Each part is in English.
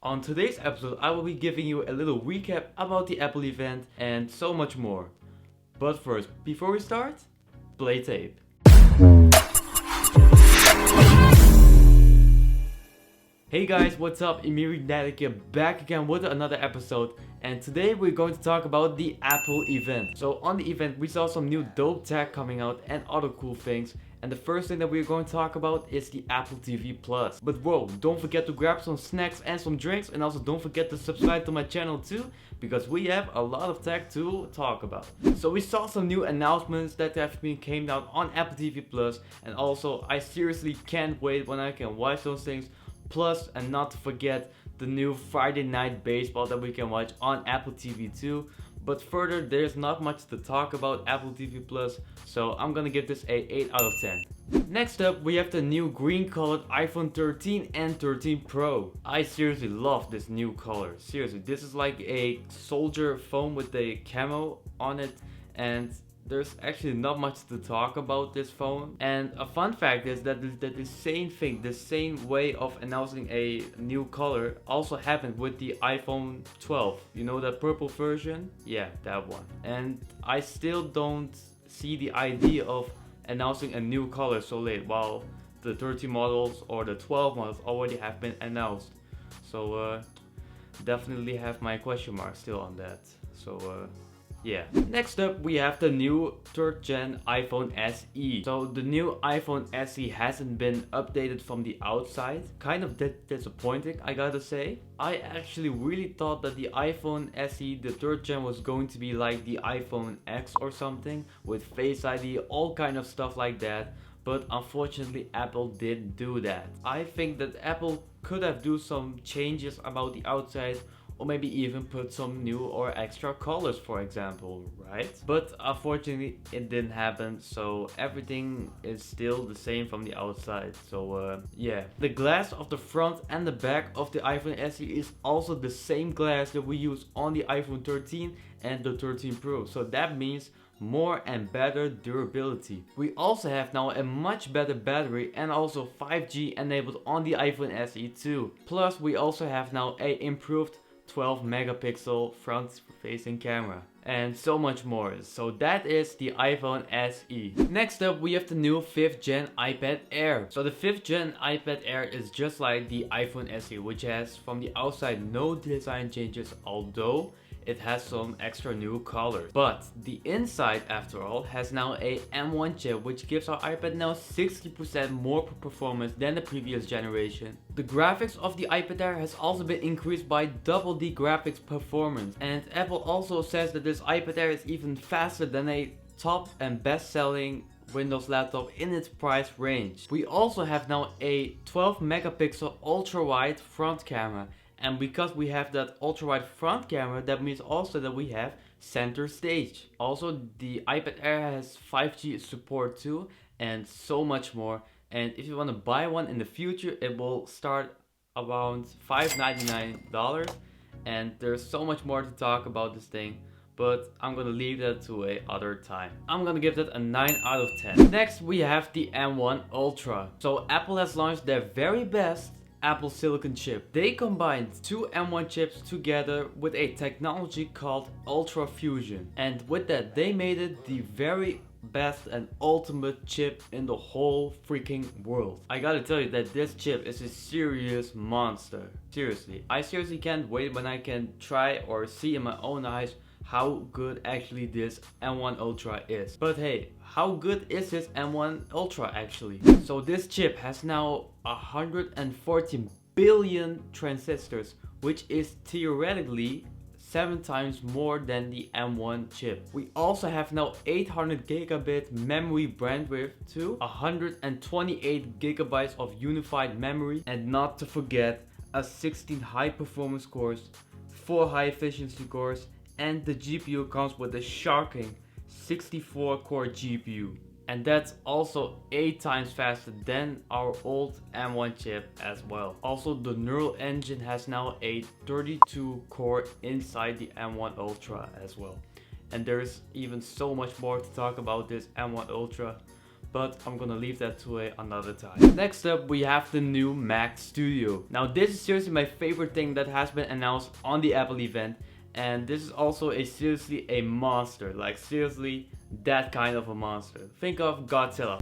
On today's episode, I will be giving you a little recap about the Apple event and so much more. But first, before we start, play tape. Hey guys, what's up? Emiri Nadik here, back again with another episode, and today we're going to talk about the Apple event. So on the event we saw some new dope tech coming out and other cool things, and the first thing that we're going to talk about is the Apple TV Plus. But whoa, don't forget to grab some snacks and some drinks, and also don't forget to subscribe to my channel too, because we have a lot of tech to talk about. So we saw some new announcements that have been came out on Apple TV Plus, and also I seriously can't wait when I can watch those things. Plus, and not to forget, the new Friday Night Baseball that we can watch on Apple TV 2. But further, there's not much to talk about Apple TV Plus, so I'm gonna give this a 8 out of 10. Next up, we have the new green colored iPhone 13 and 13 Pro. I seriously love this new color. Seriously, this is like a soldier phone with a camo on it, and there's actually not much to talk about this phone. And a fun fact is that the same thing, the same way of announcing a new color also happened with the iPhone 12. You know, that purple version? Yeah, that one. And I still don't see the idea of announcing a new color so late, while the 13 models or the 12 models already have been announced. So definitely have my question mark still on that. So yeah. Next up, we have the new 3rd gen iPhone SE. So the new iPhone SE hasn't been updated from the outside. Kind of disappointing, I gotta say. I actually really thought that the iPhone SE, the 3rd gen, was going to be like the iPhone X or something, with Face ID, all kind of stuff like that. But unfortunately, Apple didn't do that. I think that Apple could have do some changes about the outside, or maybe even put some new or extra colors, for example, right? But unfortunately it didn't happen, so everything is still the same from the outside. So yeah, the glass of the front and the back of the iPhone SE is also the same glass that we use on the iPhone 13 and the 13 Pro, so that means more and better durability. We also have now a much better battery and also 5G enabled on the iPhone SE too. Plus we also have now a improved 12 megapixel front facing camera and so much more. So that is the iPhone SE. Next up, we have the new 5th gen iPad Air. So the 5th gen iPad Air is just like the iPhone SE, which has from the outside no design changes, although it has some extra new colors. But the inside, after all, has now a M1 chip, which gives our iPad now 60% more performance than the previous generation. The graphics of the iPad Air has also been increased by double the graphics performance. And Apple also says that this iPad Air is even faster than a top and best-selling Windows laptop in its price range. We also have now a 12 megapixel ultra-wide front camera. And because we have that ultra-wide front camera, that means also that we have center stage. Also, the iPad Air has 5G support too, and so much more. And if you want to buy one in the future, it will start around $599. And there's so much more to talk about this thing, but I'm gonna leave that to a other time. I'm gonna give that a 9 out of 10. Next, we have the M1 Ultra. So Apple has launched their very best Apple Silicon chip. They combined two M1 chips together with a technology called Ultra Fusion, and with that they made it the very best and ultimate chip in the whole freaking world. I gotta tell you that this chip is a serious monster. Seriously, I seriously can't wait when I can try or see in my own eyes how good actually this M1 Ultra is. But hey, how good is this M1 Ultra actually? So this chip has now 114 billion transistors, which is theoretically 7 times more than the M1 chip. We also have now 800 gigabit memory bandwidth to 128 gigabytes of unified memory, and not to forget a 16 high performance cores, 4 high efficiency cores, and the GPU comes with a shocking 64 core GPU. And that's also 8 times faster than our old M1 chip as well. Also, the neural engine has now a 32 core inside the M1 Ultra as well. And there's even so much more to talk about this M1 Ultra. but I'm gonna leave that to another time. Next up, we have the new Mac Studio. Now this is seriously my favorite thing that has been announced on the Apple event, and this is also seriously a monster, like seriously that kind of a monster. Think of Godzilla.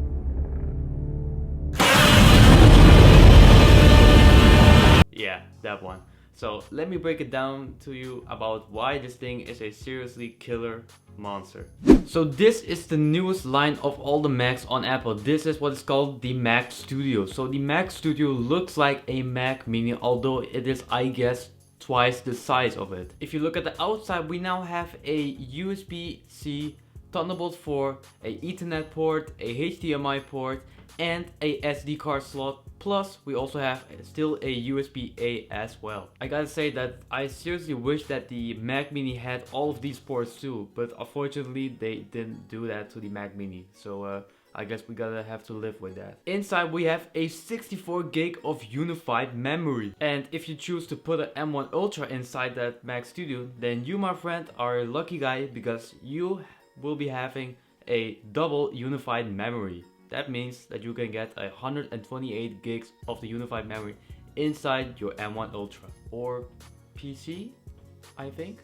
Yeah, that one. So let me break it down to you about why this thing is a seriously killer monster. So this is the newest line of all the Macs on Apple. This is what is called the Mac Studio. So the Mac Studio looks like a Mac Mini, although it is, I guess, twice the size of it. If you look at the outside, we now have a USB-C, Thunderbolt 4, a Ethernet port, a HDMI port, and a SD card slot. Plus, we also have still a USB-A as well. I gotta say that I seriously wish that the Mac Mini had all of these ports too, but unfortunately they didn't do that to the Mac Mini. So I guess we gotta have to live with that. Inside we have a 64 gig of unified memory. And if you choose to put an M1 Ultra inside that Mac Studio, then you, my friend, are a lucky guy, because you will be having a double unified memory. That means that you can get 128 gigs of the unified memory inside your M1 Ultra or PC, I think.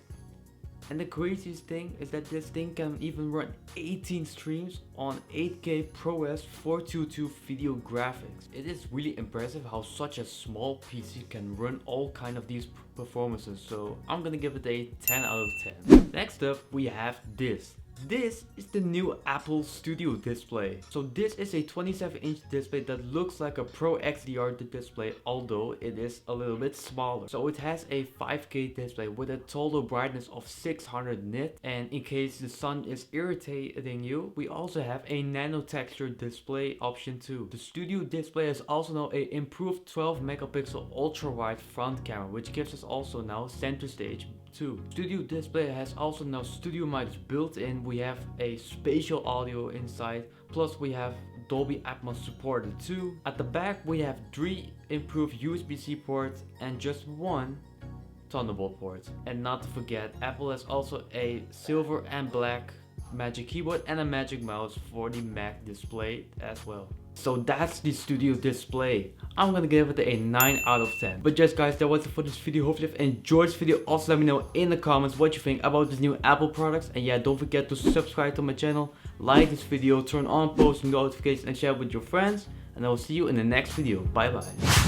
And the craziest thing is that this thing can even run 18 streams on 8K ProRes 422 video graphics. It is really impressive how such a small PC can run all kind of these performances, so I'm gonna give it a 10 out of 10. Next up, we have this. This is the new Apple Studio display. So this is a 27-inch display that looks like a Pro XDR display, although it is a little bit smaller. So it has a 5K display with a total brightness of 600 nit, and in case the sun is irritating you, we also have a nano texture display option too. The Studio display is also now a improved 12 megapixel ultra wide front camera, which gives us also now center stage too. Studio display has also now studio mics built in. We have a spatial audio inside, plus we have Dolby Atmos supported too. At the back we have 3 improved USB-C ports and just 1 Thunderbolt port. And not to forget, Apple has also a silver and black Magic Keyboard and a Magic Mouse for the Mac display as well. So that's the Studio display. I'm gonna give it a 9 out of 10. But just guys, that was it for this video. Hopefully you've enjoyed this video. Also let me know in the comments what you think about this new Apple products. And yeah, don't forget to subscribe to my channel, like this video, turn on post notifications, and share with your friends. And I will see you in the next video. Bye bye.